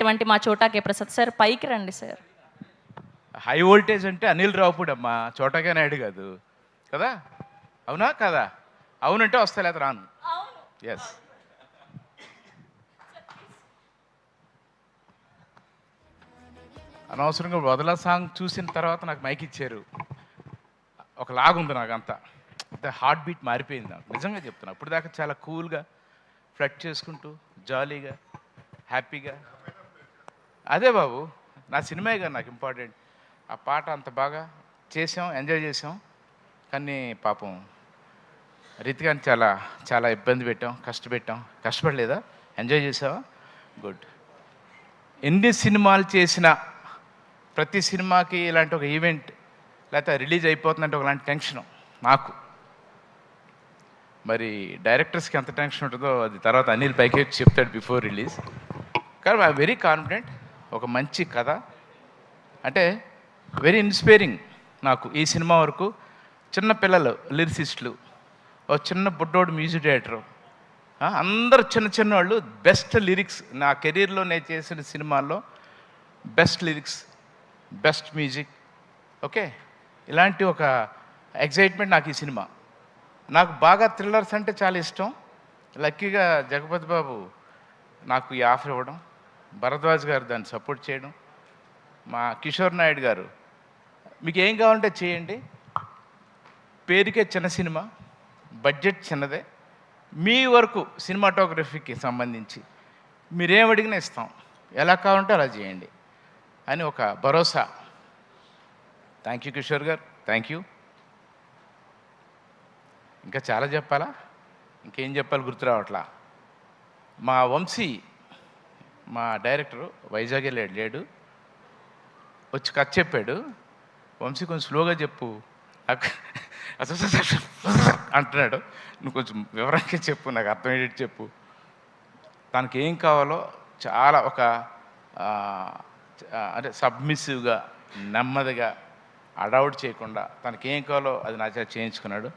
ఇటువంటి మా చోటాకే ప్రసాద్ సార్ పైకి రండి సార్. హై వోల్టేజ్ అంటే అనిల్ రావుపూడి అమ్మా, చోటగా నాయుడు కాదు కదా. అవునా కదా? అవునంటే వస్తా, లేదా రాను. ఎస్. అనవసరంగా వదల సాంగ్ చూసిన తర్వాత నాకు మైక్ ఇచ్చారు. ఒక లాగుంది నాకు అంతా, అంటే హార్ట్ బీట్ మారిపోయింది నాకు, నిజంగా చెప్తున్నా. ఇప్పుడు దాకా చాలా కూల్గా ఫ్లట్ చేసుకుంటూ జాలీగా హ్యాపీగా. అదే బాబు, నా సినిమా కదా నాకు ఇంపార్టెంట్. ఆ పాట అంత బాగా చేసాం, ఎంజాయ్ చేసాం. కానీ పాపం రితికాని చాలా చాలా ఇబ్బంది పెట్టాం, కష్టపెట్టాం. కష్టపడలేదా? ఎంజాయ్ చేసావా? గుడ్. ఎన్ని సినిమాలు చేసినా ప్రతి సినిమాకి ఇలాంటి ఒక ఈవెంట్ లేకపోతే రిలీజ్ అయిపోతుందంటే ఒకలాంటి టెన్షను నాకు. మరి డైరెక్టర్స్కి ఎంత టెన్షన్ ఉంటుందో అది తర్వాత అనిల్ పైకి వచ్చి చెప్తాడు బిఫోర్ రిలీజ్. కానీ ఐ వెరీ కాన్ఫిడెంట్. ఒక మంచి కథ, అంటే వెరీ ఇన్స్పైరింగ్ నాకు ఈ సినిమా వరకు. చిన్న పిల్లలు లిరిసిస్టులు, ఒక చిన్న బుడ్డోడు మ్యూజిక్ డైరెక్టరు, అందరూ చిన్న చిన్న వాళ్ళు. బెస్ట్ లిరిక్స్ నా కెరీర్లో నేను చేసిన సినిమాల్లో best lyrics, best music. Okay, ఇలాంటి ఒక ఎగ్జైట్మెంట్ నాకు ఈ సినిమా. నాకు బాగా థ్రిల్లర్స్ అంటే చాలా ఇష్టం. లక్కీగా జగపతి బాబు నాకు ఈ ఆఫర్ ఇవ్వడం, భరద్వాజ్ గారు దాన్ని సపోర్ట్ చేయడం, మా కిషోర్ నాయుడు గారు మీకు ఏం కావాలంటే చేయండి, పేరుకే చిన్న సినిమా, బడ్జెట్ చిన్నదే, మీ వరకు సినిమాటోగ్రఫీకి సంబంధించి మీరేం అడిగినా ఇస్తాం, ఎలా కావాలంటే అలా చేయండి అని ఒక భరోసా. థ్యాంక్ యూ కిషోర్ గారు, థ్యాంక్ యూ. ఇంకా చాలా చెప్పాలా? ఇంకేం చెప్పాలి గుర్తు రావట్లా. మా వంశీ, మా డైరెక్టరు వైజాగే లేడు, వచ్చి కథ చెప్పాడు. వంశీ కొంచెం స్లోగా చెప్పు నాకు అంటున్నాడు. నువ్వు కొంచెం వివరంగా చెప్పు, నాకు అర్థమయ్యేటి చెప్పు. తనకి ఏం కావాలో చాలా ఒక అంటే సబ్మిసివ్గా, నెమ్మదిగా, అడౌట్ చేయకుండా తనకి ఏం కావాలో అది నా చేత చేయించుకున్నాడు.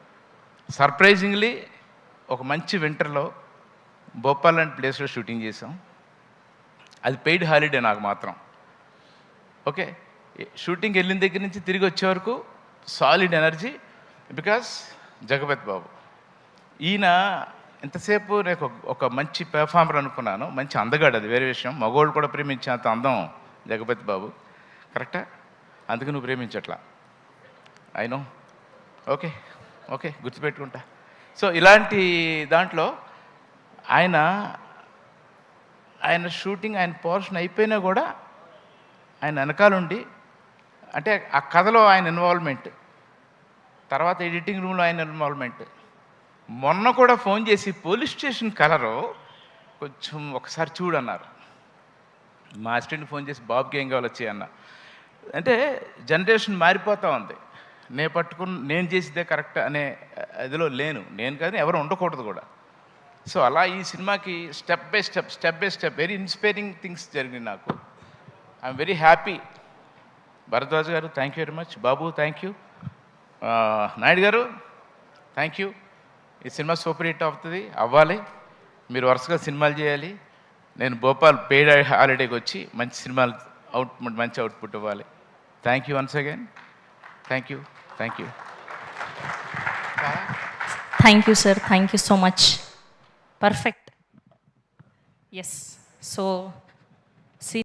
సర్ప్రైజింగ్లీ ఒక మంచి వింటర్లో భోపాల్ లాంటి ప్లేస్లో షూటింగ్ చేసాం. అది పెయిడ్ హాలిడే నాకు మాత్రం. ఓకే, షూటింగ్ వెళ్ళిన దగ్గర నుంచి తిరిగి వచ్చే వరకు సాలిడ్ ఎనర్జీ, బికాస్ జగపతి బాబు. ఈయన ఎంతసేపు నేను ఒక మంచి పెర్ఫార్మర్ అనుకున్నాను, మంచి అందగాడు, అది వేరే విషయం. మగోళ్ళు కూడా ప్రేమించేంత అందం జగపతి బాబు. కరెక్టా? అందుకు నువ్వు ప్రేమించట్లా, ఐ నో. ఓకే ఓకే, గుర్తుపెట్టుకుంటా. సో ఇలాంటి దాంట్లో ఆయన షూటింగ్, ఆయన పోర్షన్ అయిపోయినా కూడా ఆయన వెనకాలండి, అంటే ఆ కథలో ఆయన ఇన్వాల్వ్మెంట్, తర్వాత ఎడిటింగ్ రూమ్లో ఆయన ఇన్వాల్వ్మెంట్. మొన్న కూడా ఫోన్ చేసి పోలీస్ స్టేషన్ కలరు కొంచెం ఒకసారి చూడన్నారు. మా అసిస్టెంట్ని ఫోన్ చేసి బాబుకి ఏం కావాలి వచ్చి అన్న. అంటే జనరేషన్ మారిపోతూ ఉంది. నేను చేసేదే కరెక్ట్ అనే ఇదిలో నేను కానీ ఎవరు ఉండకూడదు కూడా. సో అలా ఈ సినిమాకి step by step very inspiring things జరిగినాయి నాకు. I'm very happy. Bharadwaj garu thank you very much. బాబు thank you. Naidu garu thank you. ఈ సినిమా సూపర్ హిట్ అవ్వాలి. మీరు వరుసగా సినిమాలు చేయాలి. నేను భోపాల్ పెయిడ్ హాలిడేకి వచ్చి మంచి సినిమాలు మంచి అవుట్పుట్ ఇవ్వాలి. Thank you once again. Thank you. Thank you. Thank you sir, thank you so much. Perfect. Yes. So